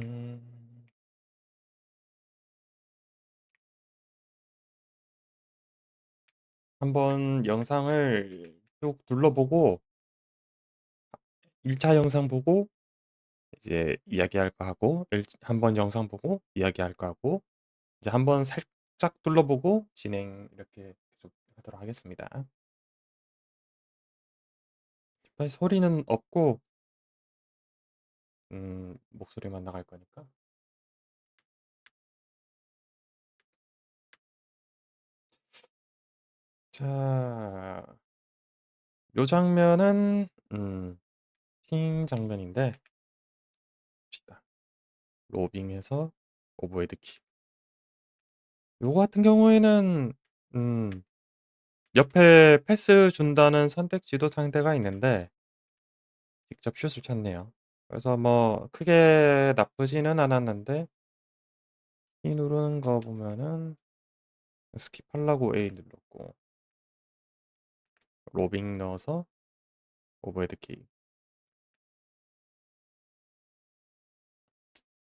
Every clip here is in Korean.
음. 한번 영상을 쭉 둘러보고 1차 영상 보고 이제 이야기할 거 하고 한 번 영상 보고 이야기할 거 하고 이제 한번 살짝 둘러보고 진행 이렇게 계속 하도록 하겠습니다. 깃발 소리는 없고 목소리만 나갈 거니까. 자, 요 장면은 킹 장면인데 봅시다. 로빙에서 오버헤드 킥. 요거 같은 경우에는 음 옆에 패스 준다는 선택지도 상대가 있는데 직접 슛을 쳤네요. 그래서 뭐 크게 나쁘지는 않았는데 이 누르는 거 보면은 스킵하려고 A 눌렀고 로빙 넣어서 오버헤드 킥.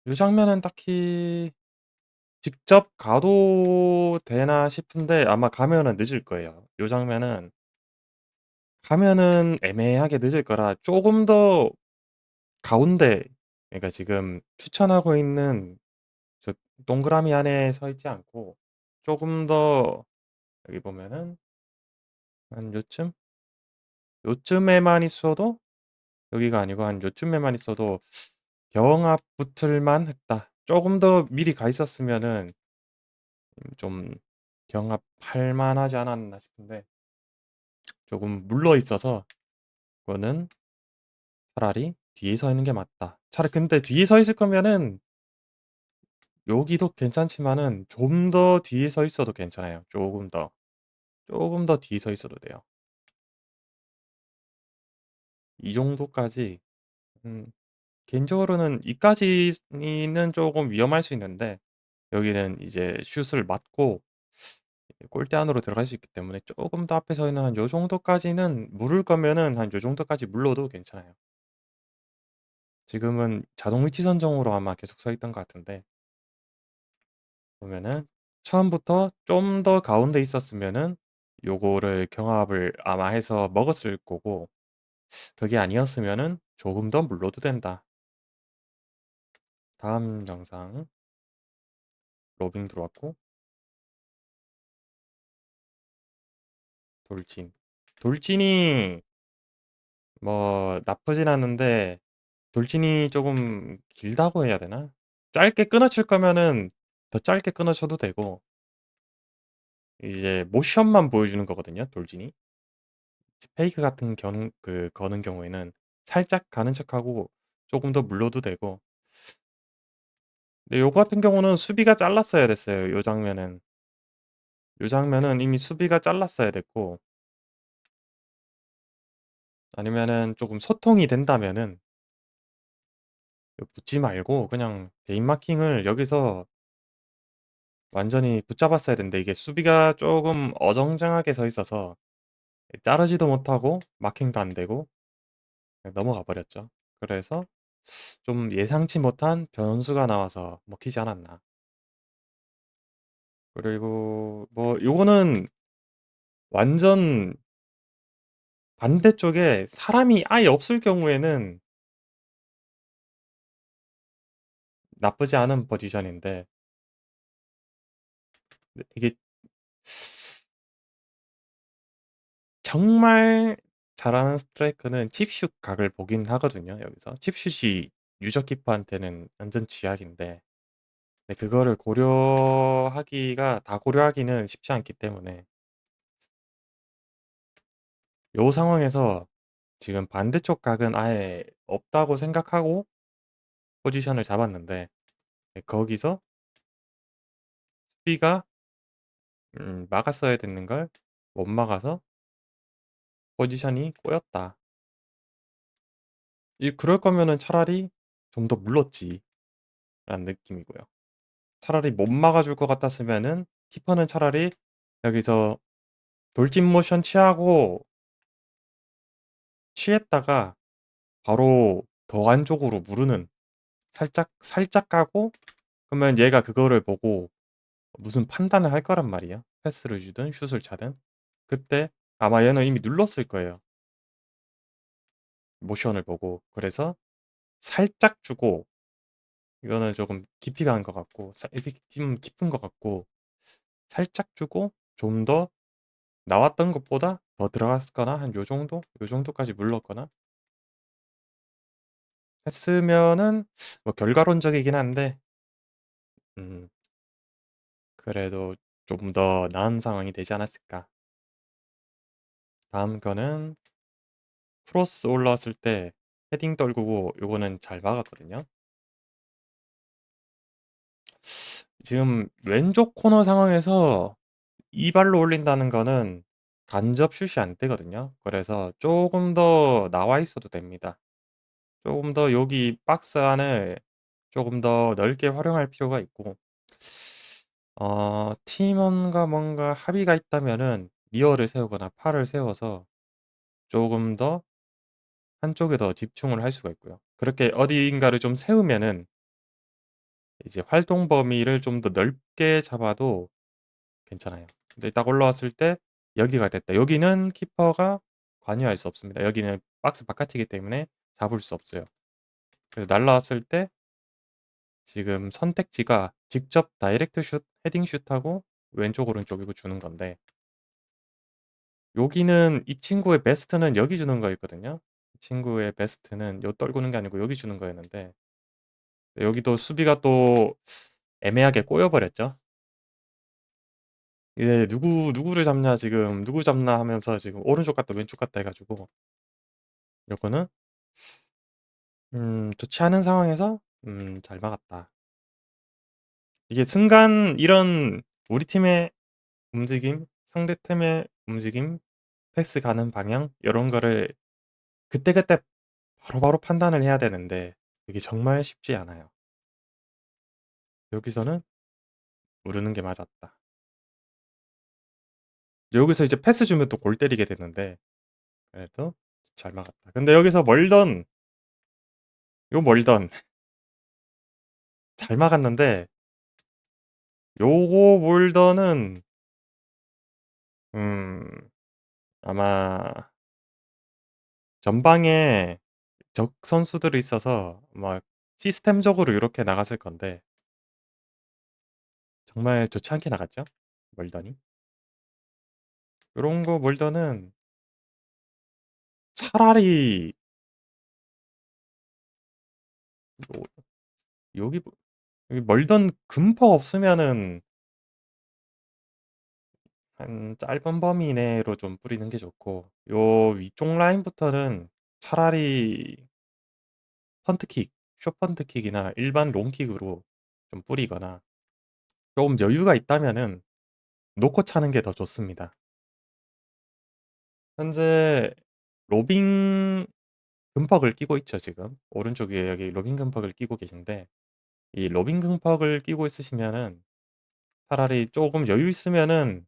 이 장면은 딱히 직접 가도 되나 싶은데 아마 가면은 늦을 거예요. 이 장면은 가면은 애매하게 늦을 거라 조금 더 가운데, 그러니까 지금 추천하고 있는 저 동그라미 안에 서 있지 않고 조금 더 여기 보면은 한 요쯤? 요쯤에만 있어도 여기가 아니고 한 요쯤에만 있어도 경합 붙을 했다. 조금 더 미리 가 있었으면은 좀 경합할 만하지 않았나 싶은데 조금 물러 있어서 그거는 차라리 뒤에 서 있는 게 맞다. 차라리 근데 뒤에 서 있을 거면은 여기도 괜찮지만은 좀 더 뒤에 서 있어도 괜찮아요. 조금 더. 조금 더 뒤에 서 있어도 돼요. 이 정도까지 음 개인적으로는 이까지는 조금 위험할 수 있는데 여기는 이제 슛을 맞고 골대 안으로 들어갈 수 있기 때문에 조금 더 앞에 서 있는 한 요 정도까지는 물을 거면은 한 요 정도까지 물러도 괜찮아요. 지금은 자동 위치 선정으로 아마 계속 서 있던 것 같은데 보면은 처음부터 좀 더 가운데 있었으면은 요거를 경합을 아마 해서 먹었을 거고 그게 아니었으면은 조금 더 물러도 된다. 다음 영상 로빙 들어왔고 돌진. 돌진이 뭐 나쁘진 않은데 돌진이 조금 길다고 해야 되나? 짧게 끊어칠 거면은 더 짧게 끊어쳐도 되고 이제 모션만 보여주는 거거든요, 돌진이. 페이크 같은 거는 경우에는 살짝 가는 척하고 조금 더 물러도 되고. 근데 요거 같은 경우는 수비가 잘랐어야 됐어요, 요 장면은. 요 장면은 이미 수비가 잘랐어야 됐고 아니면은 조금 소통이 된다면은 붙지 말고 그냥 개인 마킹을 여기서 완전히 붙잡았어야 되는데 이게 수비가 조금 어정쩡하게 서 있어서 자르지도 못하고 마킹도 안 되고 그냥 넘어가 버렸죠. 그래서 좀 예상치 못한 변수가 나와서 먹히지 않았나. 그리고 뭐 요거는 완전 반대쪽에 사람이 아예 없을 경우에는 나쁘지 않은 포지션인데 이게 정말 잘하는 스트라이커는 칩슛 각을 보긴 하거든요, 여기서. 칩슛이 유저 키퍼한테는 완전 쥐약인데 그거를 고려하기가 다 고려하기는 쉽지 않기 때문에 요 상황에서 지금 반대쪽 각은 아예 없다고 생각하고 포지션을 잡았는데 거기서 수비가 막았어야 되는 걸 못 막아서 포지션이 꼬였다. 그럴 거면은 차라리 좀 더 물렀지라는 느낌이고요. 차라리 못 막아줄 것 같았으면은 키퍼는 차라리 여기서 돌진 모션 취하고 취했다가 바로 더 안쪽으로 무르는 살짝 까고 그러면 얘가 그거를 보고 무슨 판단을 할 거란 말이야. 패스를 주든 슛을 차든. 그때 아마 얘는 이미 눌렀을 거예요. 모션을 보고. 그래서 살짝 주고 이거는 조금 깊이 간 것 같고 이렇게 좀 깊은 것 같고 살짝 주고 좀 더 나왔던 것보다 더 들어갔거나 한 요 정도? 요 정도까지 물렀거나 했으면은 뭐 결과론적이긴 한데 음 그래도 좀 더 나은 상황이 되지 않았을까. 다음 거는 크로스 올라왔을 때 헤딩 떨구고 요거는 잘 막았거든요. 지금 왼쪽 코너 상황에서 이 발로 올린다는 거는 간접 슛이 안 되거든요. 그래서 조금 더 나와 있어도 됩니다. 조금 더 여기 박스 안을 조금 더 넓게 활용할 필요가 있고 팀원과 뭔가 합의가 있다면은 리어를 세우거나 팔을 세워서 조금 더 한쪽에 더 집중을 할 수가 있고요. 그렇게 어디인가를 좀 세우면은 이제 활동 범위를 좀 더 넓게 잡아도 괜찮아요. 근데 딱 올라왔을 때 여기가 됐다. 여기는 키퍼가 관여할 수 없습니다. 여기는 박스 바깥이기 때문에 잡을 수 없어요. 그래서 날라왔을 때 지금 선택지가 직접 다이렉트 슛, 헤딩 슛하고 왼쪽 오른쪽이고 주는 건데 여기는 이 친구의 베스트는 여기 주는 거였거든요. 이 친구의 베스트는 요 떨구는 게 아니고 여기 주는 거였는데 여기도 수비가 또 애매하게 꼬여버렸죠. 이제 누구를 잡냐 지금 누구 잡나 하면서 지금 오른쪽 갔다 왼쪽 갔다 해가지고 요거는 좋지 않은 상황에서 잘 막았다. 이게 순간 이런 우리 팀의 움직임, 상대 팀의 움직임, 패스 가는 방향 이런 거를 그때그때 바로바로 판단을 해야 되는데 그게 정말 쉽지 않아요. 여기서는 모르는 게 맞았다. 여기서 이제 패스 주면 또 골 때리게 되는데 그래도 잘 막았다. 근데 여기서 멀던 잘 막았는데 요거 몰더는 음 아마 전방에 적 선수들이 있어서 막 시스템적으로 이렇게 나갔을 건데 정말 좋지 않게 나갔죠. 몰더니. 요런 거 몰더는 차라리 요 여기 여기 멀던 금퍼 없으면은 한 짧은 범위 내로 좀 뿌리는 게 좋고 요 위쪽 라인부터는 차라리 펀트킥, 숏 펀트킥이나 일반 롱킥으로 좀 뿌리거나 조금 여유가 있다면은 놓고 차는 게 더 좋습니다. 현재 로빙 금퍽을 끼고 있죠, 지금. 오른쪽에 여기 로빙 금퍽을 끼고 계신데 이 로빙 금퍽을 끼고 있으시면은 차라리 조금 여유 있으면은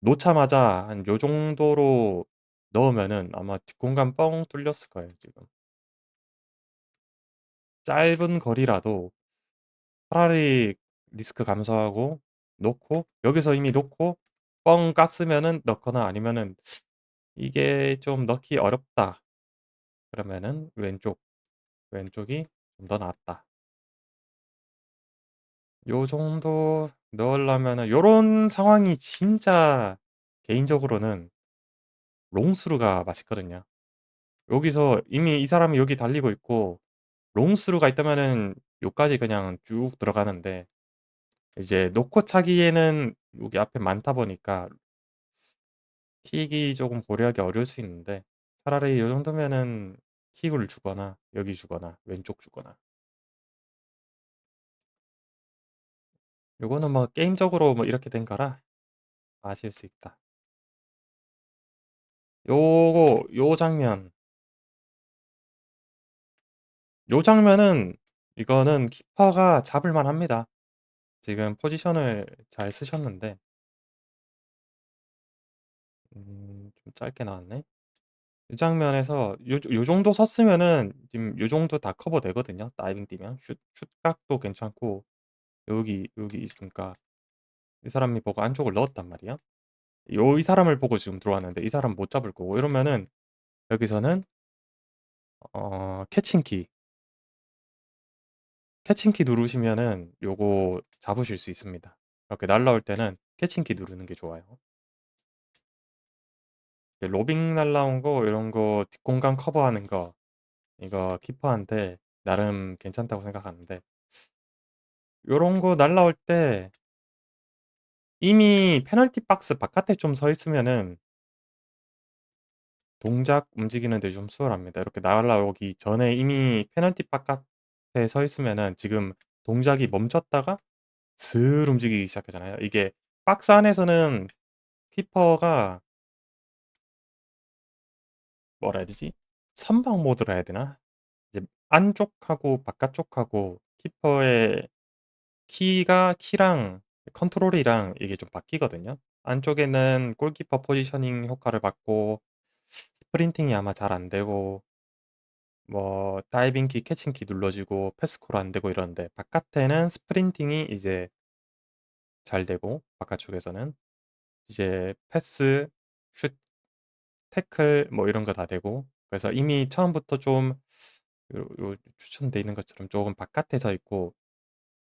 놓자마자 한 요 정도로 넣으면은 아마 뒷공간 뻥 뚫렸을 거예요, 지금. 짧은 거리라도 차라리 리스크 감소하고 놓고 여기서 이미 놓고 뻥 깠으면은 넣거나 아니면은 이게 좀 넣기 어렵다. 그러면은 왼쪽이 좀 더 낫다. 요 정도 넣으려면은 요런 상황이 진짜 개인적으로는 롱스루가 맛있거든요. 여기서 이미 이 사람이 여기 달리고 있고 롱스루가 있다면은 요까지 그냥 쭉 들어가는데 이제 놓고 차기에는 여기 앞에 많다 보니까 킥이 조금 고려하기 어려울 수 있는데 차라리 요 정도면은 킥을 주거나 여기 주거나 왼쪽 주거나 요거는 뭐 게임적으로 뭐 이렇게 된 거라 아실 수 있다. 요 장면 요 장면은 이거는 키퍼가 잡을 만합니다. 지금 포지션을 잘 쓰셨는데 좀 짧게 나왔네. 이 장면에서 요 정도 섰으면은 지금 요 정도 다 커버되거든요, 다이빙 뛰면. 슛각도 괜찮고 여기 있으니까 이 사람이 보고 안쪽을 넣었단 말이야. 이 사람을 보고 지금 들어왔는데 이 사람 못 잡을 거고 이러면은 여기서는 캐칭키. 캐칭키 누르시면은 요거 잡으실 수 있습니다. 이렇게 날라올 때는 캐칭키 누르는 게 좋아요. 로빙 날라온 거 이런 거 뒷공간 커버하는 거 이거 키퍼한테 나름 괜찮다고 생각하는데 요런 거 날라올 때 이미 페널티 박스 바깥에 좀 서 있으면은 동작 움직이는 데 좀 수월합니다. 이렇게 날아오기 전에 이미 페널티 바깥에 서 있으면은 지금 동작이 멈췄다가 슬 움직이기 시작하잖아요. 이게 박스 안에서는 키퍼가 뭐라 해야 되지? 선박 모드라 해야 되나? 이제 안쪽하고 바깥쪽하고 키퍼의 키랑 컨트롤이랑 이게 좀 바뀌거든요. 안쪽에는 골키퍼 포지셔닝 효과를 받고 스프린팅이 아마 잘 안 되고 뭐 다이빙 키, 캐칭 키 눌러지고 패스코로 안 되고 이러는데 바깥에는 스프린팅이 이제 잘 되고 바깥쪽에서는 이제 패스, 슛, 태클 뭐 이런 거 다 되고 그래서 이미 처음부터 좀 요 추천돼 있는 것처럼 조금 바깥에 서 있고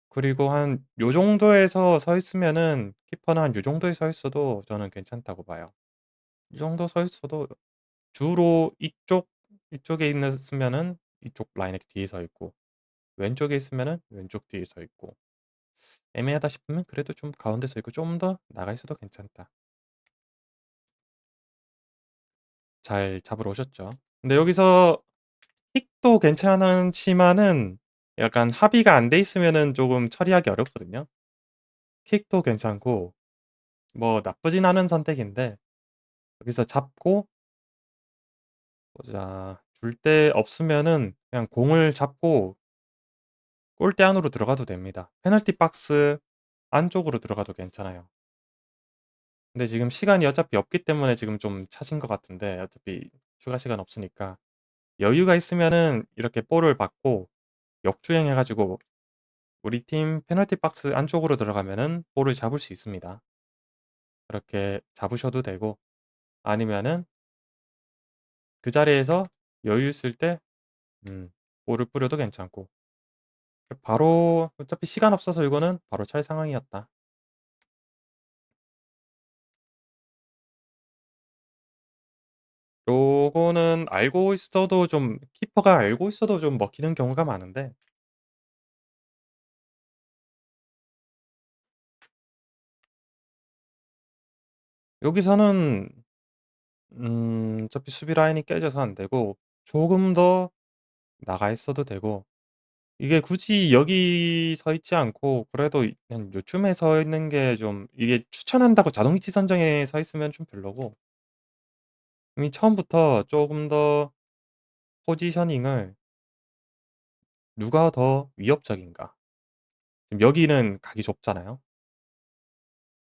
그리고 한 요 정도에서 서 있으면은 키퍼는 한 요 정도에 서 있어도 저는 괜찮다고 봐요. 이 정도 서 있어도 주로 이쪽에 있으면은 이쪽 라인에 뒤에 서 있고 왼쪽에 있으면은 왼쪽 뒤에 서 있고 애매하다 싶으면 그래도 좀 가운데 서 있고 좀 더 나가 있어도 괜찮다. 잘 잡으러 오셨죠. 근데 여기서 킥도 괜찮지만은 약간 합의가 안 돼 있으면은 조금 처리하기 어렵거든요. 킥도 괜찮고 뭐 나쁘진 않은 선택인데 여기서 잡고 보자. 줄 데 없으면은 그냥 공을 잡고 골대 안으로 들어가도 됩니다. 페널티 박스 안쪽으로 들어가도 괜찮아요. 근데 지금 시간이 어차피 없기 때문에 지금 좀 차신 것 같은데 어차피 추가 시간 없으니까 여유가 있으면은 이렇게 볼을 받고 역주행해 가지고 우리 팀 페널티 박스 안쪽으로 들어가면은 볼을 잡을 수 있습니다. 그렇게 잡으셔도 되고 아니면은 그 자리에서 여유 있을 때 볼을 뿌려도 괜찮고 바로 어차피 시간 없어서 이거는 바로 찰 상황이었다. 요거는 알고 있어도 좀 키퍼가 알고 있어도 좀 먹히는 경우가 많은데 여기서는 어차피 수비 라인이 깨져서 안 되고 조금 더 나가 있어도 되고 이게 굳이 여기 서 있지 않고 그래도 그냥 요쯤에 서 있는 게 좀 이게 추천한다고 자동 위치 선정에 서 있으면 좀 별로고 이미 처음부터 조금 더 포지셔닝을 누가 더 위협적인가. 지금 여기는 각이 좁잖아요.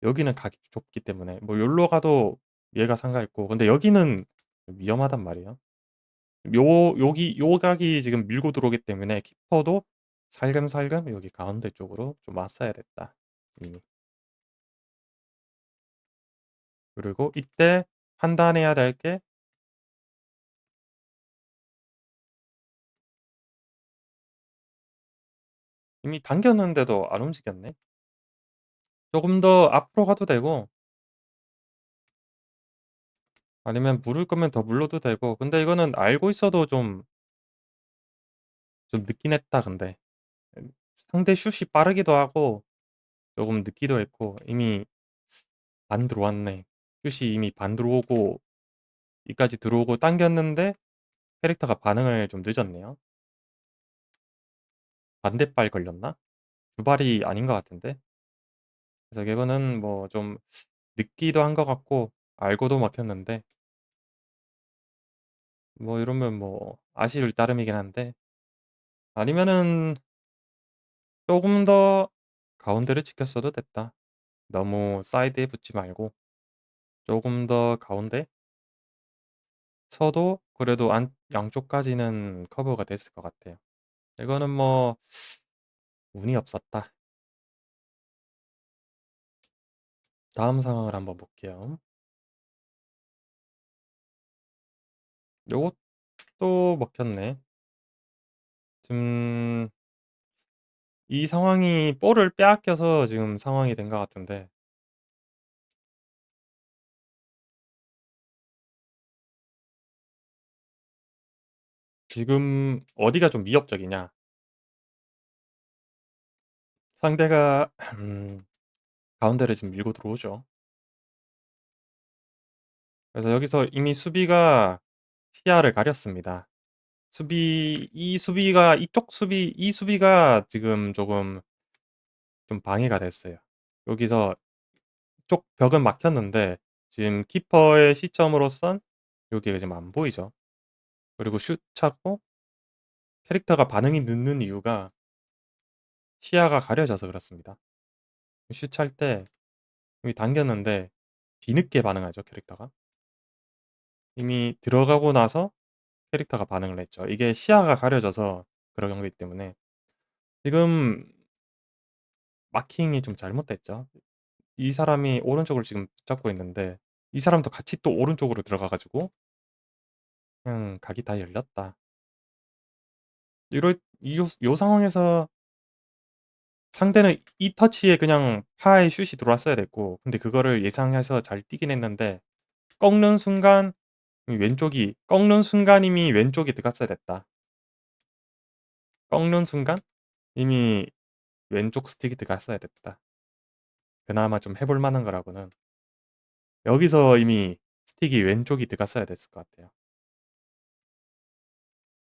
여기는 각이 좁기 때문에 뭐 요로 가도 얘가 상관있고 근데 여기는 위험하단 말이에요. 여기 요 각이 지금 밀고 들어오기 때문에 키퍼도 살금살금 여기 가운데 쪽으로 좀 왔어야 됐다. 이미. 그리고 이때 판단해야 될 게 이미 당겼는데도 안 움직였네. 조금 더 앞으로 가도 되고 아니면 물을 거면 더 물러도 되고 근데 이거는 알고 있어도 좀 늦긴 했다 근데. 상대 슛이 빠르기도 하고 조금 늦기도 했고 이미 반 들어왔네. 슛이 이미 반 들어오고 이까지 들어오고 당겼는데 캐릭터가 반응을 좀 늦었네요. 반대발 걸렸나? 주발이 아닌 것 같은데. 그래서 이거는 뭐 좀 늦기도 한 것 같고 알고도 막혔는데 뭐 이러면 뭐 아쉬울 따름이긴 한데 아니면은 조금 더 가운데를 지켰어도 됐다. 너무 사이드에 붙지 말고 조금 더 가운데 서도 그래도 안 양쪽까지는 커버가 됐을 것 같아요. 이거는 뭐 운이 없었다. 다음 상황을 한번 볼게요. 요것도 먹혔네. 지금 이 상황이 볼을 빼앗겨서 지금 상황이 된 것 같은데 지금 어디가 좀 위협적이냐? 상대가 가운데를 지금 밀고 들어오죠. 그래서 여기서 이미 수비가 시야를 가렸습니다. 이 수비가 지금 조금 좀 방해가 됐어요. 여기서 쪽 벽은 막혔는데 지금 키퍼의 시점으로선 여기가 지금 안 보이죠. 그리고 슛 차고 캐릭터가 반응이 늦는 이유가 시야가 가려져서 그렇습니다. 슛 찰 때 이미 당겼는데 뒤늦게 반응하죠, 캐릭터가. 이미 들어가고 나서 캐릭터가 반응을 했죠. 이게 시야가 가려져서 그런 거기 때문에 지금 마킹이 좀 잘못됐죠. 이 사람이 오른쪽을 지금 붙잡고 있는데 이 사람도 같이 또 오른쪽으로 들어가 가지고 그냥 각이 다 열렸다. 요 상황에서 상대는 이 터치에 그냥 파에 슛이 들어왔어야 됐고 근데 그거를 예상해서 잘 뛰긴 했는데 꺾는 순간 꺾는 순간 이미 왼쪽이 들어갔어야 됐다. 꺾는 순간 이미 왼쪽 스틱이 들어갔어야 됐다. 그나마 좀 해볼 만한 거라고는 여기서 이미 스틱이 왼쪽이 들어갔어야 됐을 것 같아요.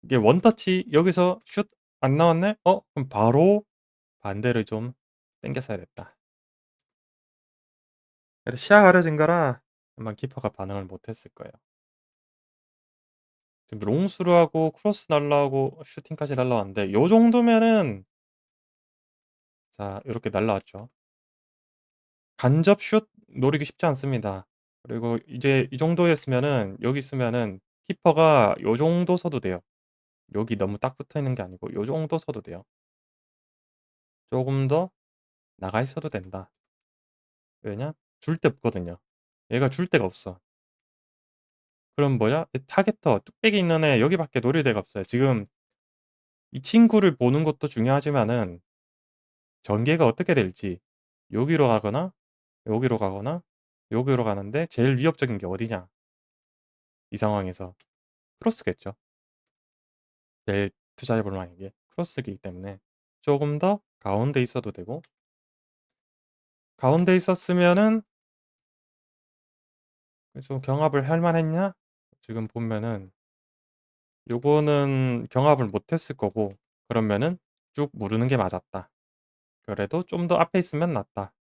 이게 원터치 여기서 슛 안 나왔네? 그럼 바로 반대를 좀 당겼어야 됐다. 그래도 시야 가려진 거라 아마 키퍼가 반응을 못했을 거예요. 지금 롱스루하고 크로스 날라오고 슈팅까지 날라왔는데 요 정도면은 자 이렇게 날라왔죠. 간접 슛 노리기 쉽지 않습니다. 그리고 이제 이 정도였으면은 여기 있으면은 키퍼가 요 정도 서도 돼요. 여기 너무 딱 붙어 있는 게 아니고 요 정도 서도 돼요. 조금 더 나가 있어도 된다. 왜냐? 줄 데 없거든요. 얘가 줄 데가 없어. 그럼 뭐야? 이 타겟터 뚝배기 있는 애 여기밖에 노릴 데가 없어요. 지금 이 친구를 보는 것도 중요하지만은 전개가 어떻게 될지 여기로 가거나 여기로 가거나 여기로 가는데 제일 위협적인 게 어디냐? 이 상황에서 크로스겠죠. 제일 투자해 볼 만한 게 크로스이기 때문에 조금 더 가운데 있어도 되고 가운데 있었으면은 좀 경합을 할 만했냐? 지금 보면은 요거는 경합을 못 했을 거고 그러면은 쭉 무르는 게 맞았다. 그래도 좀 더 앞에 있으면 낫다.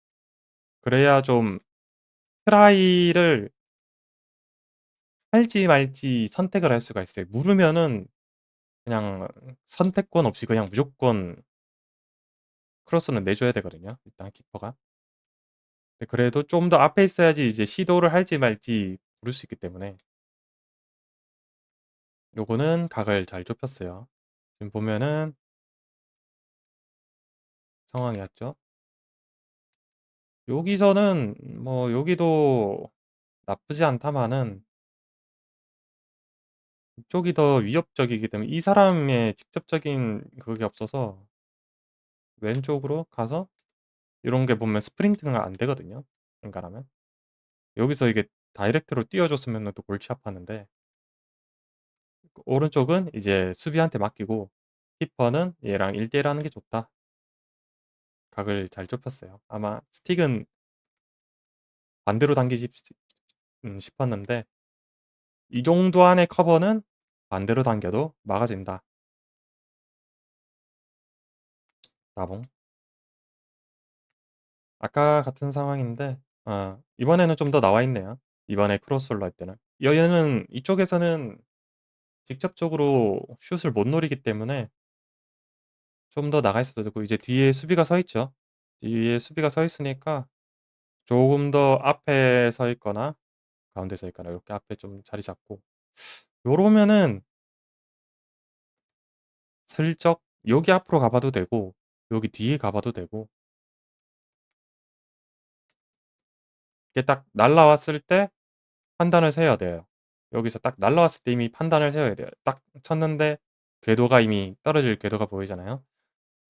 그래야 좀 트라이를 할지 말지 선택을 할 수가 있어요. 무르면은 그냥 선택권 없이 그냥 무조건 크로스는 내줘야 되거든요, 일단 키퍼가. 근데 그래도 좀 더 앞에 있어야지 이제 시도를 할지 말지 고를 수 있기 때문에 요거는 각을 잘 좁혔어요. 지금 보면은 상황이었죠. 여기서는 뭐 여기도 나쁘지 않다마는 이쪽이 더 위협적이기 때문에 이 사람의 직접적인 그게 없어서 왼쪽으로 가서 이런 게 보면 스프린트가 안 되거든요. 앵간하면. 여기서 이게 다이렉트로 띄워줬으면 또 골치 아팠는데 오른쪽은 이제 수비한테 맡기고 키퍼는 얘랑 1대1 하는 게 좋다. 각을 잘 좁혔어요. 아마 스틱은 반대로 당기지 싶었는데 이 정도 안의 커버는 반대로 당겨도 막아진다. 나봉. 아까 같은 상황인데 이번에는 좀 더 나와 있네요. 이번에 크로스로 할 때는. 얘는 이쪽에서는 직접적으로 슛을 못 노리기 때문에 좀 더 나가 있어도 되고 이제 뒤에 수비가 서 있죠. 뒤에 수비가 서 있으니까 조금 더 앞에 서 있거나 가운데 서 있거나 이렇게 앞에 좀 자리 잡고 요러면은 슬쩍 여기 앞으로 가 봐도 되고 여기 뒤에 가 봐도 되고 이게 딱 날라왔을 때 판단을 세야 돼요. 여기서 딱 날라왔을 때 이미 판단을 세워야 돼요. 딱 쳤는데 궤도가 이미 떨어질 궤도가 보이잖아요.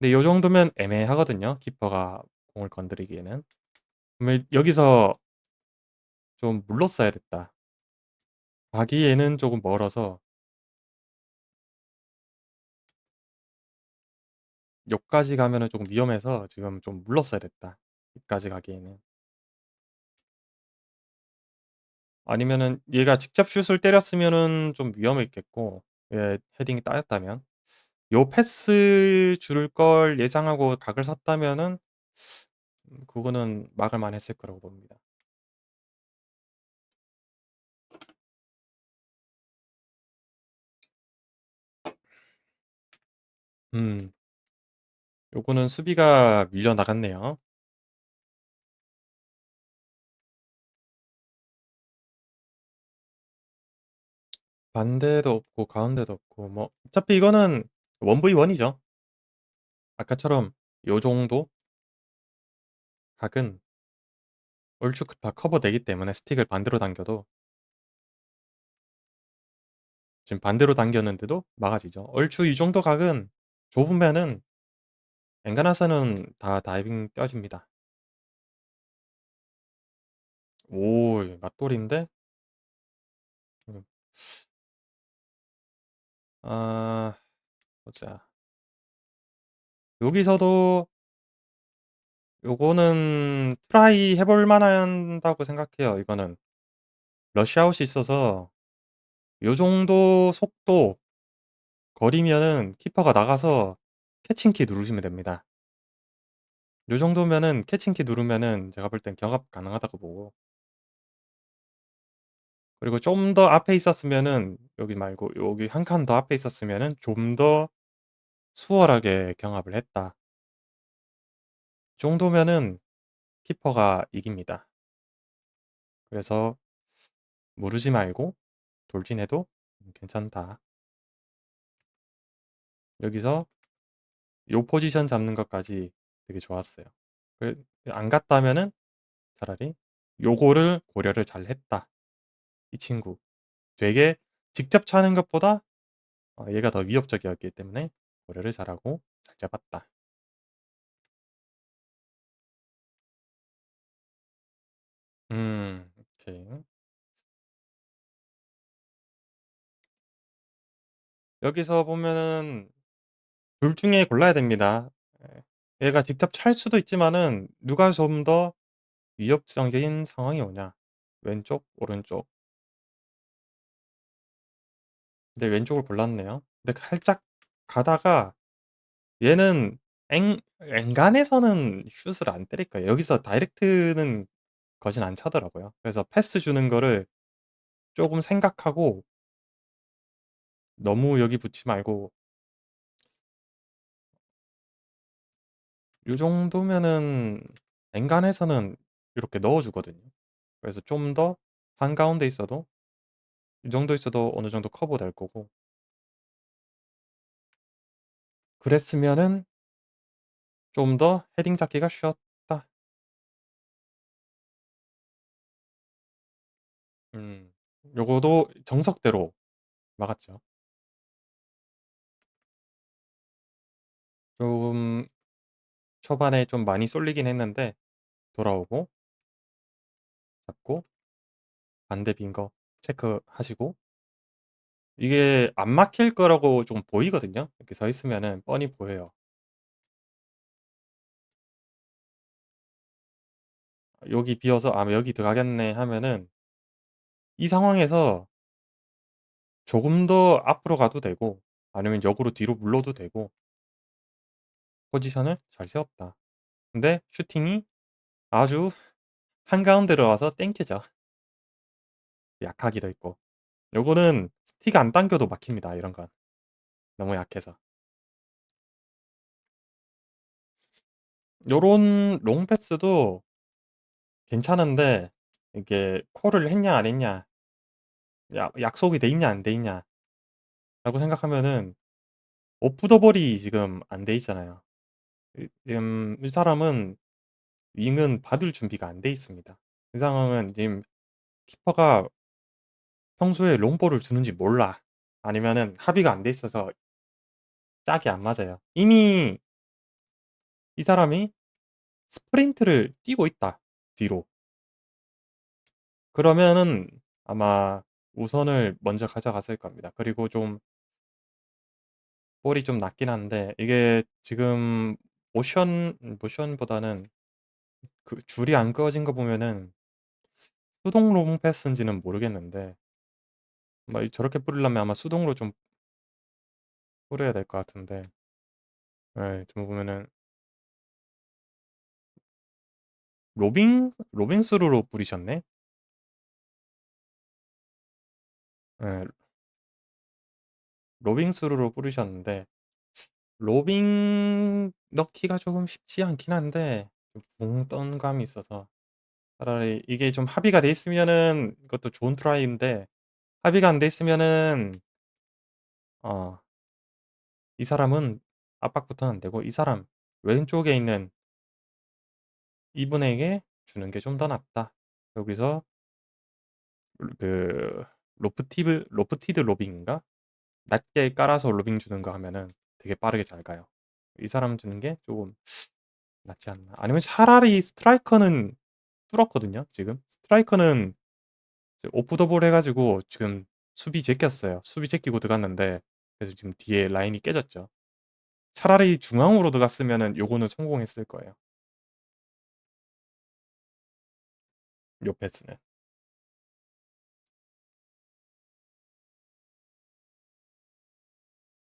근데 요 정도면 애매하거든요, 키퍼가 공을 건드리기에는. 그러면 여기서 좀 물렀어야 됐다. 가기에는 조금 멀어서 요까지 가면은 조금 위험해서 지금 좀 물렀어야 됐다. 여기까지 가기에는. 아니면은 얘가 직접 슛을 때렸으면은 좀 위험했겠고 예, 헤딩이 따였다면. 요 패스 줄 걸 예상하고 각을 샀다면은 그거는 막을 만했을 거라고 봅니다. 음. 요거는 수비가 밀려 나갔네요. 반대도 없고 가운데도 없고 뭐 어차피 이거는 1v1이죠. 아까처럼 요 정도 각은 얼추 다 커버되기 때문에 스틱을 반대로 당겨도 지금 반대로 당겼는데도 막아지죠. 얼추 이 정도 각은 좁으면은 엔간하서는 다 다이빙 떠집니다. 오, 맞돌인데? 음, 아, 보자. 여기서도 요거는 트라이 해볼 만한다고 생각해요. 이거는 러시아웃이 있어서 요 정도 속도 거리면은 키퍼가 나가서 캐칭키 누르시면 됩니다. 요 정도면은 캐칭키 누르면은 제가 볼 땐 경합 가능하다고 보고 그리고 좀 더 앞에 있었으면은 여기 말고 여기 한 칸 더 앞에 있었으면은 좀 더 수월하게 경합을 했다. 이 정도면은 키퍼가 이깁니다. 그래서 무르지 말고 돌진해도 괜찮다. 여기서 요 포지션 잡는 것까지 되게 좋았어요. 안 갔다면은 차라리 요거를 고려를 잘 했다. 이 친구. 되게 직접 차는 것보다 얘가 더 위협적이었기 때문에 고려를 잘하고 잘 잡았다. 오케이. 여기서 보면은 둘 중에 골라야 됩니다. 예. 얘가 직접 찰 수도 있지만은 누가 좀 더 위협적인 상황이 오냐. 왼쪽, 오른쪽. 근데 왼쪽을 골랐네요. 근데 살짝 가다가 얘는 엔간해서는 슛을 안 때릴 거예요. 여기서 다이렉트는 거진 안 차더라고요. 그래서 패스 주는 거를 조금 생각하고 너무 여기 붙지 말고 요 정도면은 엔간해서는 이렇게 넣어 주거든요. 그래서 좀 더 한가운데 있어도 이 정도 있어도 어느 정도 커버될 거고 그랬으면은 좀 더 헤딩 잡기가 쉬웠다. 음. 요거도 정석대로 막았죠. 좀 초반에 좀 많이 쏠리긴 했는데 돌아오고 잡고 반대 빈 거 체크하시고 이게 안 막힐 거라고 좀 보이거든요. 이렇게 서 있으면은 뻔히 보여요. 여기 비어서 '아 여기 들어가겠네.' 하면은 이 상황에서 조금 더 앞으로 가도 되고 아니면 역으로 뒤로 물러도 되고 포지션을 잘 세웠다. 근데 슈팅이 아주 한가운데로 와서 땡기죠. 약하기도 했고. 요거는 스틱 안 당겨도 막힙니다, 이런 건. 너무 약해서. 요런 롱 패스도 괜찮은데 이게 콜을 했냐 안 했냐 약속이 돼 있냐 안 돼 있냐라고 생각하면은 오프 더 볼이 지금 안 돼 있잖아요. 지금 이 사람은 윙은 받을 준비가 안 돼 있습니다. 이 상황은 지금 키퍼가 평소에 롱볼을 주는지 몰라. 아니면은 합의가 안 돼 있어서 짝이 안 맞아요. 이미 이 사람이 스프린트를 뛰고 있다. 뒤로. 그러면은 아마 우선을 먼저 가져갔을 겁니다. 그리고 좀 볼이 좀 낮긴 한데 이게 지금 모션보다는 그 줄이 안 그어진 거 보면은 수동 롱 패스인지는 모르겠는데 아마 저렇게 뿌리려면 아마 수동으로 좀 뿌려야 될 것 같은데 좀 보면은 로빙스루로 뿌리셨네? 예, 로빙스루로 뿌리셨는데 로빙 넣기가 조금 쉽지 않긴 한데 붕 떤 감이 있어서 차라리 이게 좀 합의가 돼 있으면은 이것도 좋은 트라이인데 합의가 안 돼 있으면은 어, 이 사람은 압박부터는 안 되고 이 사람 왼쪽에 있는 이분에게 주는 게 좀 더 낫다. 여기서 그 로프티드 로빙인가? 낮게 깔아서 로빙 주는 거 하면은 되게 빠르게 잘 가요. 이 사람 주는 게 조금 낫지 않나. 아니면 차라리 스트라이커는 뚫었거든요, 지금. 스트라이커는 오프 더 볼 해가지고 지금 수비 제꼈어요. 수비 제끼고 들어갔는데 그래서 지금 뒤에 라인이 깨졌죠. 차라리 중앙으로 들어갔으면은 요거는 성공했을 거예요. 요 패스는.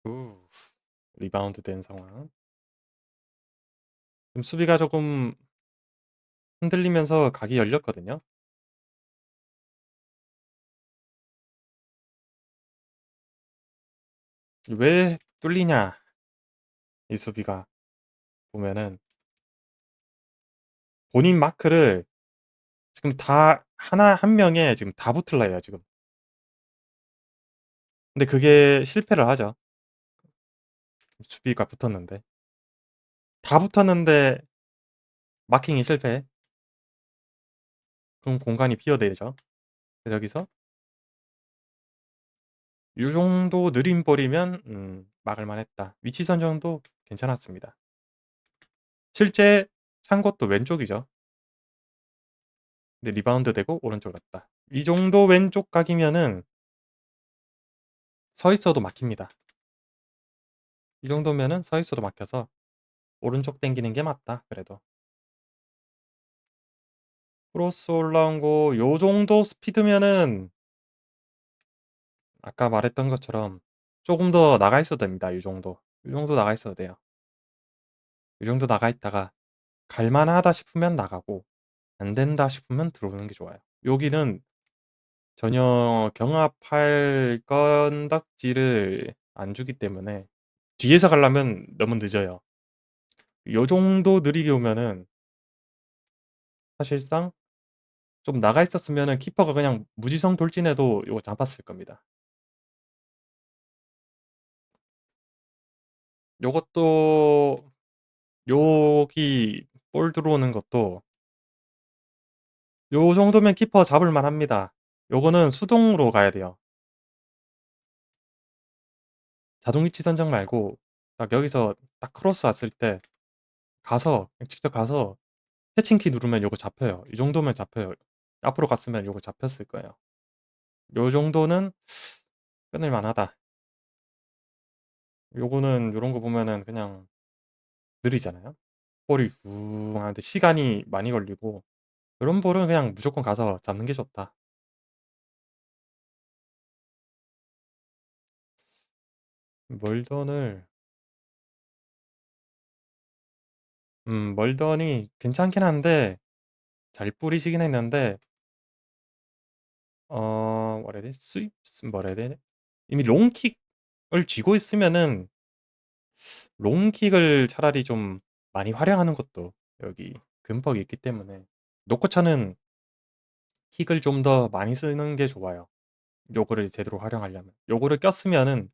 우, 리바운드 된 상황. 지금 수비가 조금 흔들리면서 각이 열렸거든요. 왜 뚫리냐? 이 수비가 보면은 본인 마크를 지금 다 하나 한 명에 지금 다 붙을라 해요, 지금. 근데 그게 실패를 하죠. 수비가 붙었는데. 다 붙었는데 마킹이 실패. 그럼 공간이 비어되죠. 그래서 여기서 요 정도 느린 볼이면 막을 만했다. 위치 선정도 괜찮았습니다. 실제 찬 것도 왼쪽이죠. 근데 리바운드 되고 오른쪽 갔다. 이 정도 왼쪽 각이면은 서 있어도 막힙니다. 이 정도면은 서 있어도 막혀서 오른쪽 당기는 게 맞다. 그래도 크로스 올라온 거 요 정도 스피드면은 아까 말했던 것처럼 조금 더 나가 있어도 됩니다. 이 정도. 이 정도 나가 있어도 돼요. 이 정도 나가 있다가 갈만하다 싶으면 나가고 안 된다 싶으면 들어오는 게 좋아요. 여기는 전혀 경합할 건덕지를 안 주기 때문에 뒤에서 가려면 너무 늦어요. 요 정도 느리게 오면은 사실상 좀 나가 있었으면은 키퍼가 그냥 무지성 돌진해도 요거 잡았을 겁니다. 요것도 여기 볼 들어오는 것도 요 정도면 키퍼 잡을 만합니다. 요거는 수동으로 가야 돼요. 자동 위치 선정 말고 딱 여기서 딱 크로스 왔을 때 가서 직접 가서 해칭키 누르면 요거 잡혀요. 이 정도면 잡혀요. 앞으로 갔으면 요거 잡혔을 거예요. 요 정도는 끊을 만하다. 요거는 요런 거 보면은 그냥 느리잖아요. 볼이 웅 하는데 시간이 많이 걸리고 요런 볼은 그냥 무조건 가서 잡는 게 좋다. 멀던을 멀던이 괜찮긴 한데 잘 뿌리시긴 했는데 뭐라 해야 되지? 스윕 뭐라 해야 되지? 이미 롱킥을 쥐고 있으면은 롱킥을 차라리 좀 많이 활용하는 것도 여기 금퍽이 있기 때문에 놓고 차는 킥을 좀 더 많이 쓰는 게 좋아요. 요거를 제대로 활용하려면. 요거를 꼈으면은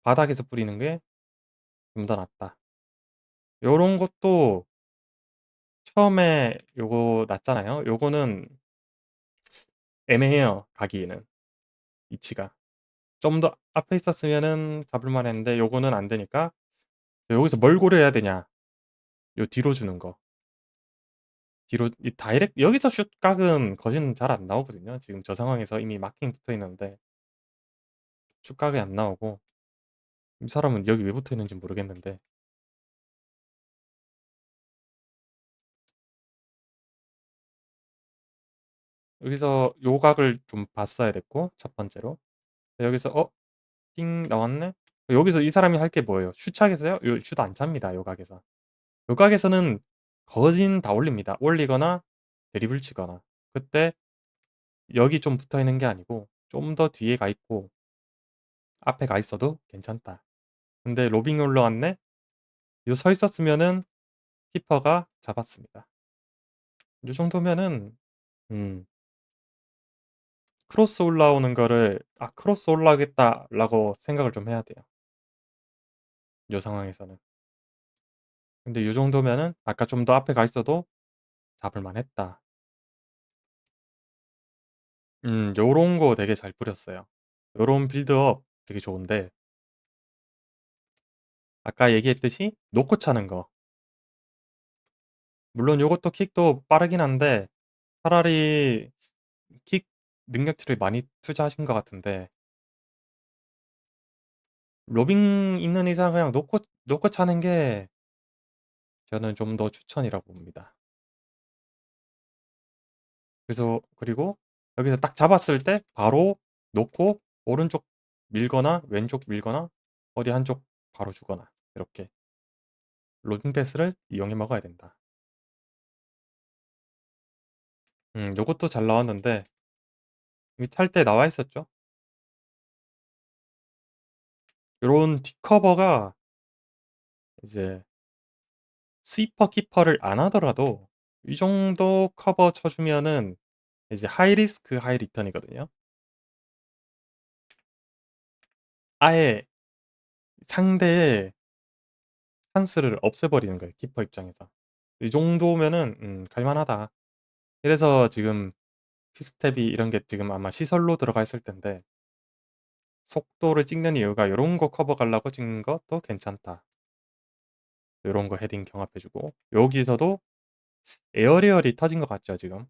바닥에서 뿌리는 게 좀 더 낫다. 요런 것도 처음에 요거 놨잖아요. 요거는 애매해요, 가기에는 위치가. 좀 더 앞에 있었으면은 잡을 만했는데 요거는 안 되니까 여기서 뭘 고려해야 되냐. 요 뒤로 주는 거. 뒤로 이 다이렉트 여기서 슛 각은 거진 잘 안 나오거든요. 지금 저 상황에서 이미 마킹 붙어 있는데 슛 각이 안 나오고 이 사람은 여기 왜 붙어 있는지 모르겠는데 여기서 요 각을 좀 봤어야 됐고 첫 번째로 여기서 띵 나왔네. 여기서 이 사람이 할 게 뭐예요? 슛 차겠어요? 슛 안 찹니다. 요 각에서. 요 각에서는 거진 다 올립니다. 올리거나 드리블 치거나. 그때 여기 좀 붙어 있는 게 아니고 좀 더 뒤에 가 있고 앞에 가 있어도 괜찮다. 근데 로빙이 올라왔네? 요 서 있었으면은 키퍼가 잡았습니다. 요 정도면은 음, 크로스 올라오는 거를 크로스 올라오겠다라고 생각을 좀 해야 돼요. 요 상황에서는. 근데 요 정도면은 아까 좀 더 앞에 가 있어도 잡을 만했다. 요런 거 되게 잘 뿌렸어요. 요런 빌드업 되게 좋은데 아까 얘기했듯이 놓고 차는 거. 물론 요것도 킥도 빠르긴 한데 차라리 킥 능력치를 많이 투자하신 것 같은데 로빙 있는 이상 그냥 놓고 차는 게 저는 좀 더 추천이라고 봅니다. 그래서 그리고 여기서 딱 잡았을 때 바로 놓고 오른쪽 밀거나 왼쪽 밀거나 어디 한쪽 바로 주거나 이렇게 로빙 패스를 이용해 먹어야 된다. 요것도 잘 나왔는데 이탈 때 나와 있었죠. 요런 뒷커버가 이제 스위퍼 키퍼를 안 하더라도 이 정도 커버 쳐주면은 이제 하이 리스크 하이 리턴이거든요. 아예 상대의 찬스를 없애버리는 거예요. 키퍼 입장에서. 이 정도면은 갈만하다. 그래서 지금 퀵스텝이 이런 게 지금 아마 시설로 들어가 있을 텐데 속도를 찍는 이유가 요런 거 커버 가려고 찍는 것도 괜찮다. 요런 거 헤딩 경합해 주고 여기서도 에어리얼이 터진 것 같죠, 지금.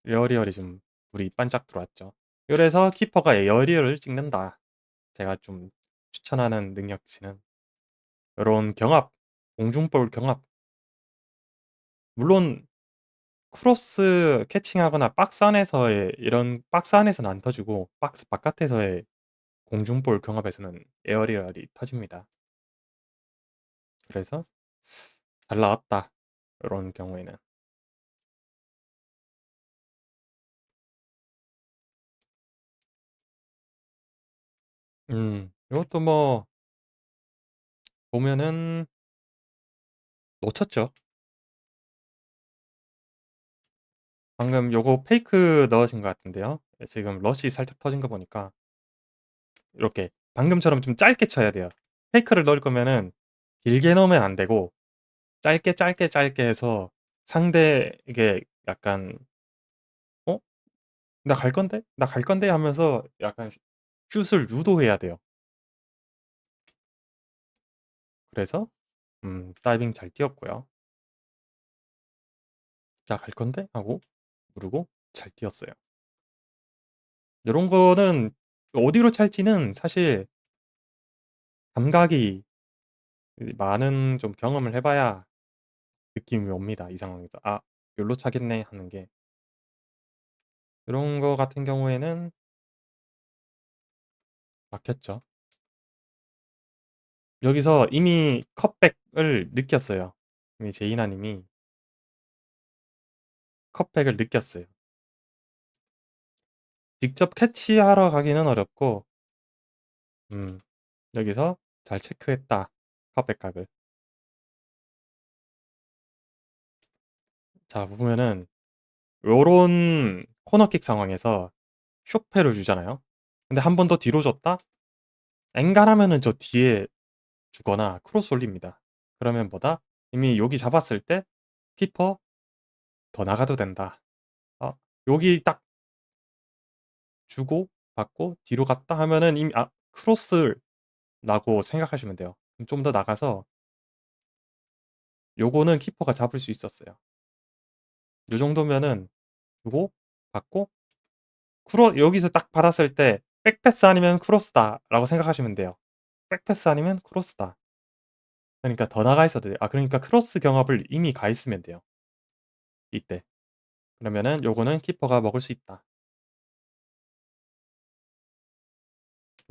에어리얼이 지금 불이 반짝 들어왔죠. 그래서 키퍼가 에어리얼을 찍는다. 제가 좀 추천하는 능력치는 요런 경합, 공중볼 경합. 물론 크로스 캐칭하거나 박스 안에서의 이런 박스 안에서는 안 터지고 박스 바깥에서의 공중볼 경합에서는 에어리얼이 터집니다. 그래서 잘 나왔다. 이런 경우에는. 이것도 뭐 보면은 놓쳤죠. 방금 요거 페이크 넣으신 것 같은데요. 지금 러시 살짝 터진 거 보니까 이렇게 방금처럼 좀 짧게 쳐야 돼요. 페이크를 넣을 거면은 길게 넣으면 안 되고 짧게 짧게 짧게 해서 상대에게 약간 어? 나 갈 건데? 나 갈 건데 하면서 약간 슛을 유도해야 돼요. 그래서 다이빙 잘 뛰었고요. 나 갈 건데? 하고 누르고 잘 뛰었어요. 이런 거는 어디로 찰지는 사실 감각이 많은 좀 경험을 해봐야 느낌이 옵니다. 이 상황에서. 여기로 차겠네 하는 게. 이런 거 같은 경우에는 막혔죠. 여기서 이미 컷백을 느꼈어요. 이미 제이나 님이 컷백을 느꼈어요. 직접 캐치하러 가기는 어렵고 음, 여기서 잘 체크했다. 컷백 각을. 자, 보면은 요런 코너킥 상황에서 쇼페를 주잖아요. 근데 한 번 더 뒤로 줬다? 엔간하면은 저 뒤에 주거나 크로스 올립니다. 그러면 뭐다? 이미 여기 잡았을 때 키퍼 더 나가도 된다. 어, 여기 딱 주고 받고 뒤로 갔다 하면은 이미 크로스라고 생각하시면 돼요. 좀 더 나가서 요거는 키퍼가 잡을 수 있었어요. 요 정도면은 주고 받고 여기서 딱 받았을 때 백패스 아니면 크로스다라고 생각하시면 돼요. 백패스 아니면 크로스다. 그러니까 더 나가 있어도 돼요. 그러니까 크로스 경합을 이미 가 있으면 돼요. 이때. 그러면은 요거는 키퍼가 먹을 수 있다.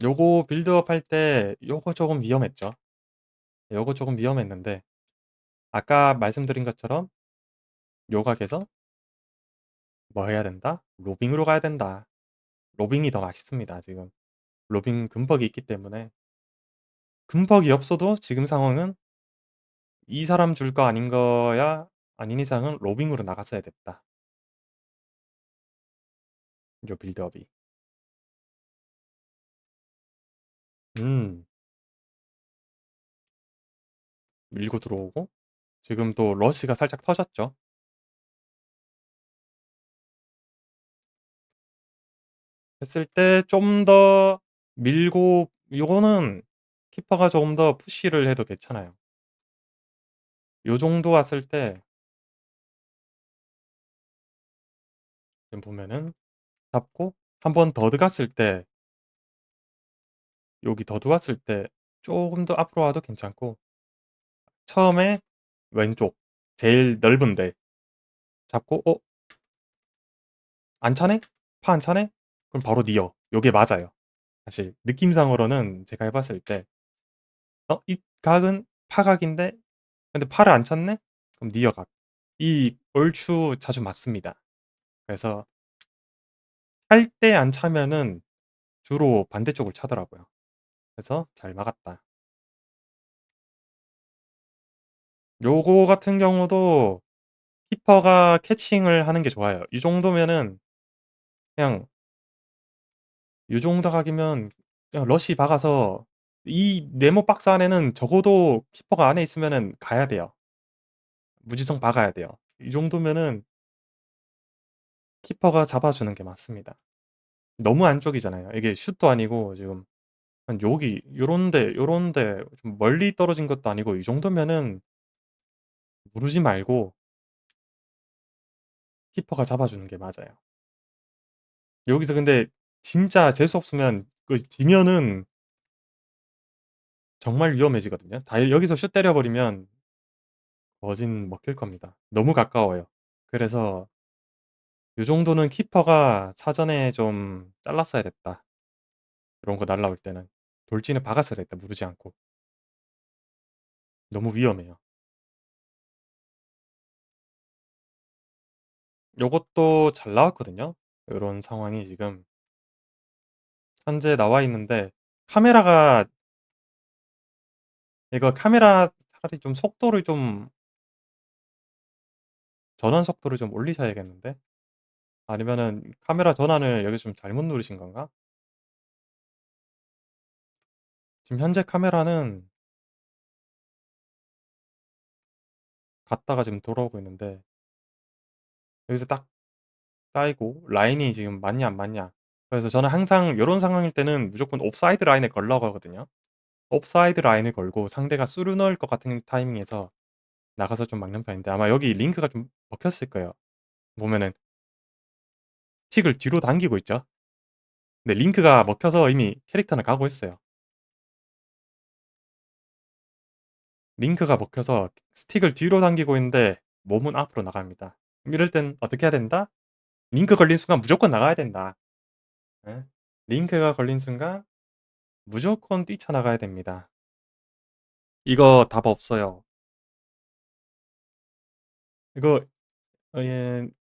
요거 빌드업 할 때 요거 조금 위험했죠. 요거 조금 위험했는데 아까 말씀드린 것처럼 요각에서 뭐 해야 된다? 로빙으로 가야 된다. 로빙이 더 맛있습니다, 지금. 로빙 금벅이 있기 때문에. 금벅이 없어도 지금 상황은 이 사람 줄 거 아닌 거야 아닌 이상은 로빙으로 나갔어야 됐다. 요 빌드업이. 음, 밀고 들어오고 지금 또 러시가 살짝 터졌죠. 했을 때 좀 더 밀고 요거는 키퍼가 조금 더 푸시를 해도 괜찮아요. 요 정도 왔을 때 지금 보면은 잡고 한 번 더 들어갔을 때 여기 더 들어왔을 때 조금 더 앞으로 와도 괜찮고 처음에 왼쪽 제일 넓은데 잡고 안 차네? 파 안 차네? 그럼 바로 니어. 요게 맞아요. 사실 느낌상으로는 제가 해봤을 때 이 각은 파각인데 근데 파를 안 찼네? 그럼 니어 각. 이 얼추 자주 맞습니다. 그래서 찰 때 안 차면은 주로 반대쪽을 차더라고요. 그래서 잘 막았다. 요거 같은 경우도 키퍼가 캐칭을 하는 게 좋아요. 이 정도면은 그냥 요 정도 각이면 그냥 러쉬 박아서 이 네모 박스 안에는 적어도 키퍼가 안에 있으면은 가야 돼요. 무지성 박아야 돼요. 이 정도면은 키퍼가 잡아주는 게 맞습니다. 너무 안쪽이잖아요. 이게 슛도 아니고 지금 한 여기 요런데 좀 멀리 떨어진 것도 아니고 이 정도면은 무르지 말고 키퍼가 잡아주는 게 맞아요. 여기서 근데 진짜 재수 없으면 지면은 정말 위험해지거든요. 다 여기서 슛 때려버리면 거진 먹힐 겁니다. 너무 가까워요. 그래서 요 정도는 키퍼가 사전에 좀 잘랐어야 됐다. 이런 거 날라올 때는 돌진을 박았어야 됐다. 무르지 않고. 너무 위험해요. 요것도 잘 나왔거든요. 요런 상황이 지금 현재 나와 있는데 카메라가 이거 카메라 차라리 좀 속도를 좀 전원 속도를 좀 올리셔야겠는데? 아니면은 카메라 전환을 여기서 좀 잘못 누르신 건가? 지금 현재 카메라는 갔다가 지금 돌아오고 있는데 여기서 딱 따이고 라인이 지금 맞냐 안 맞냐. 그래서 저는 항상 요런 상황일 때는 무조건 옵사이드 라인에 걸라고 하거든요. 옵사이드 라인을 걸고 상대가 수루 넣을 것 같은 타이밍에서 나가서 좀 막는 편인데 아마 여기 링크가 좀 먹혔을 거예요. 보면은 스틱을 뒤로 당기고 있죠. 근데 링크가 먹혀서 이미 캐릭터는 가고 있어요. 링크가 먹혀서 스틱을 뒤로 당기고 있는데 몸은 앞으로 나갑니다. 이럴 땐 어떻게 해야 된다? 링크 걸린 순간 무조건 나가야 된다. 예? 링크가 걸린 순간 무조건 뛰쳐나가야 됩니다. 이거 답 없어요. 이거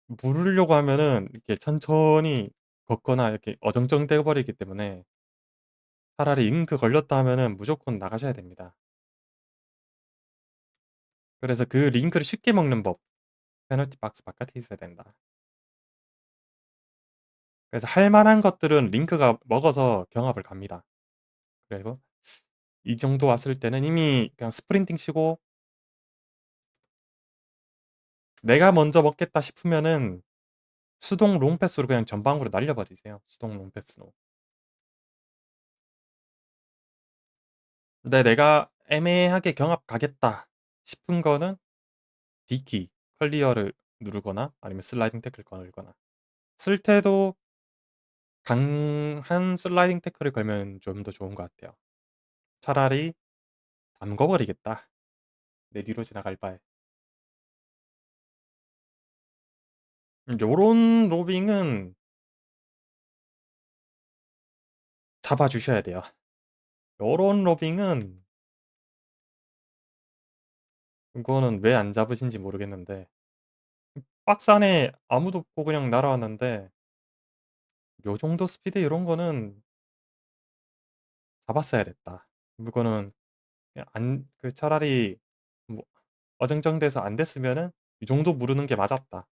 물으려고 하면은 이렇게 천천히 걷거나 이렇게 어정쩡 돼 버리기 때문에 차라리 링크 걸렸다 하면은 무조건 나가셔야 됩니다. 그래서 그 링크를 쉽게 먹는 법. 페널티 박스 바깥에 있어야 된다. 그래서 할 만한 것들은 링크가 먹어서 경합을 갑니다. 그리고 이 정도 왔을 때는 이미 그냥 스프린팅 치고 내가 먼저 먹겠다 싶으면은 수동 롱패스로 그냥 전방으로 날려버리세요. 수동 롱패스로. 근데 내가 애매하게 경합 가겠다 싶은 거는 D키, 클리어를 누르거나 아니면 슬라이딩 태클 걸거나 쓸 때도 강한 슬라이딩 태클을 걸면 좀 더 좋은 것 같아요. 차라리 담궈버리겠다. 내 뒤로 지나갈 바에. 요런 로빙은 잡아주셔야 돼요. 요런 로빙은 이거는 왜 안 잡으신지 모르겠는데 박스 안에 아무도 없고 그냥 날아왔는데 요 정도 스피드 이런 거는 잡았어야 됐다. 이거는 그냥 그 차라리 뭐 어정쩡돼서 안 됐으면은 이 정도 무르는 게 맞았다.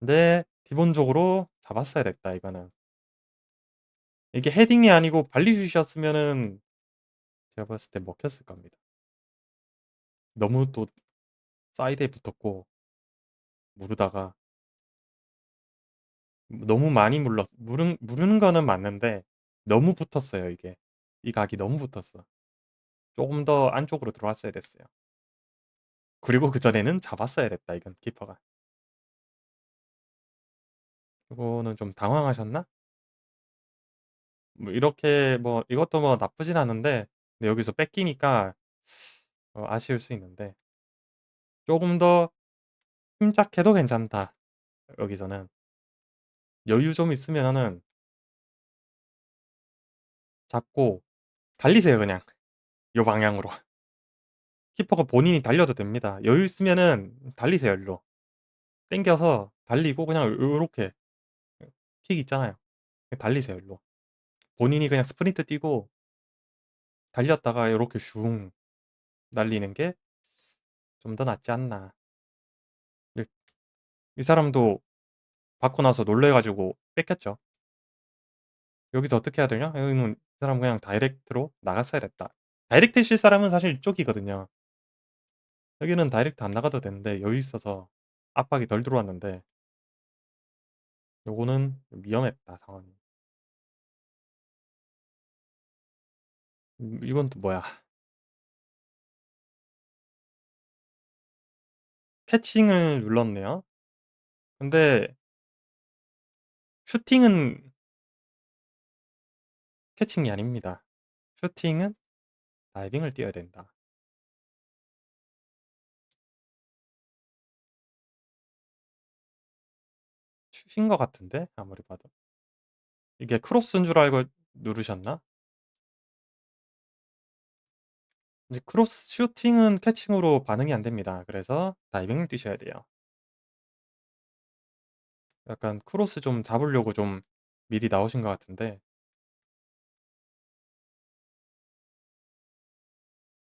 근데 기본적으로 잡았어야 됐다 이거는. 이게 헤딩이 아니고 발리슛이었으면은 제가 봤을 때 먹혔을 겁니다. 너무 또 사이드에 붙었고 무르다가 너무 많이 무르는 거는 맞는데 너무 붙었어요 이게. 이 각이 너무 붙었어. 조금 더 안쪽으로 들어왔어야 됐어요. 그리고 그전에는 잡았어야 됐다 이건 키퍼가. 이거는 좀 당황하셨나? 뭐 이렇게 뭐 이것도 뭐 나쁘진 않은데 근데 여기서 뺏기니까 아쉬울 수 있는데 조금 더 침착해도 괜찮다. 여기서는 여유 좀 있으면은 잡고 달리세요 그냥 요 방향으로. 키퍼가 본인이 달려도 됩니다. 여유 있으면은 달리세요 일로. 땡겨서 달리고 그냥 요렇게 킥 있잖아요. 달리세요 일로. 본인이 그냥 스프린트 뛰고 달렸다가 요렇게 슝 날리는 게 좀 더 낫지 않나. 이, 이 사람도 받고 나서 놀래가지고 뺏겼죠. 여기서 어떻게 해야 되냐? 여기는 이 사람 그냥 다이렉트로 나갔어야 됐다. 다이렉트 칠 사람은 사실 이쪽이거든요. 여기는 다이렉트 안 나가도 되는데 여유 있어서 압박이 덜 들어왔는데 요거는 위험했다 상황이. 이건 또 뭐야? 캐칭을 눌렀네요. 근데 슈팅은 캐칭이 아닙니다. 슈팅은 다이빙을 뛰어야 된다. 슛인 것 같은데 아무리 봐도 이게 크로스인 줄 알고 누르셨나? 이제 크로스 슈팅은 캐칭으로 반응이 안 됩니다. 그래서 다이빙을 뛰셔야 돼요. 약간 크로스 좀 잡으려고 좀 미리 나오신 것 같은데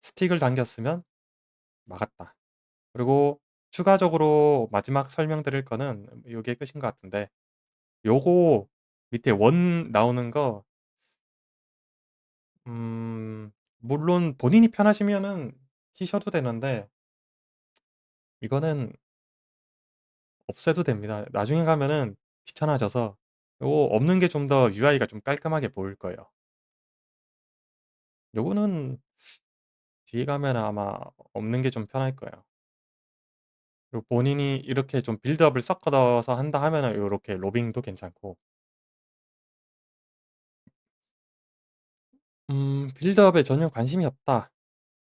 스틱을 당겼으면 막았다. 그리고 추가적으로 마지막 설명드릴 거는 요게 끝인 것 같은데 요거 밑에 원 나오는 거 물론 본인이 편하시면은 키셔도 되는데 이거는 없애도 됩니다. 나중에 가면은 귀찮아져서 요거 없는 게 좀 더 UI가 좀 깔끔하게 보일 거예요. 요거는 뒤에 가면 아마 없는 게 좀 편할 거예요. 그리고 본인이 이렇게 좀 빌드업을 섞어서 한다 하면은 요렇게 로빙도 괜찮고 빌드업에 전혀 관심이 없다.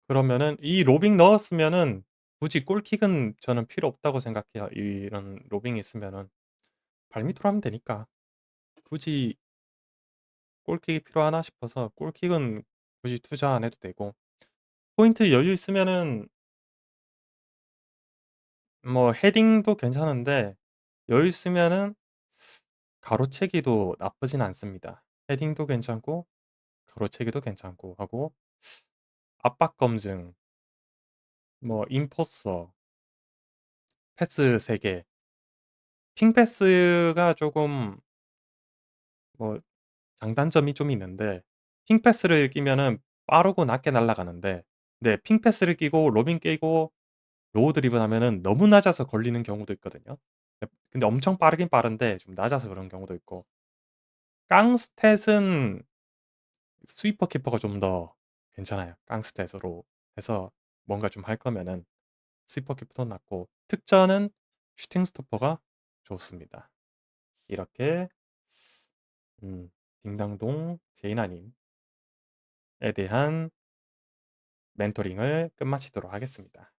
그러면은 이 로빙 넣었으면은 굳이 골킥은 저는 필요 없다고 생각해요. 이런 로빙이 있으면은 발밑으로 하면 되니까 굳이 골킥이 필요하나 싶어서 골킥은 굳이 투자 안 해도 되고 포인트 여유 있으면은 뭐 헤딩도 괜찮은데 여유 있으면은 가로채기도 나쁘진 않습니다. 헤딩도 괜찮고 가로채기도 괜찮고 하고 압박 검증 뭐 인포서 패스 3개 핑 패스가 조금 뭐 장단점이 좀 있는데, 핑 패스를 끼면은 빠르고 낮게 날아가는데, 네, 핑 패스를 끼고 로빙 끼고 로우 드리븐 하면은 너무 낮아서 걸리는 경우도 있거든요. 근데 엄청 빠르긴 빠른데 좀 낮아서 그런 경우도 있고, 깡 스탯은 스위퍼 키퍼가 좀 더 괜찮아요. 깡 스탯으로 해서 뭔가 좀 할 거면은 스위퍼 키퍼도 낫고, 특전은 슈팅 스토퍼가 좋습니다. 이렇게 딩당동 제이나님에 대한 멘토링을 끝마치도록 하겠습니다.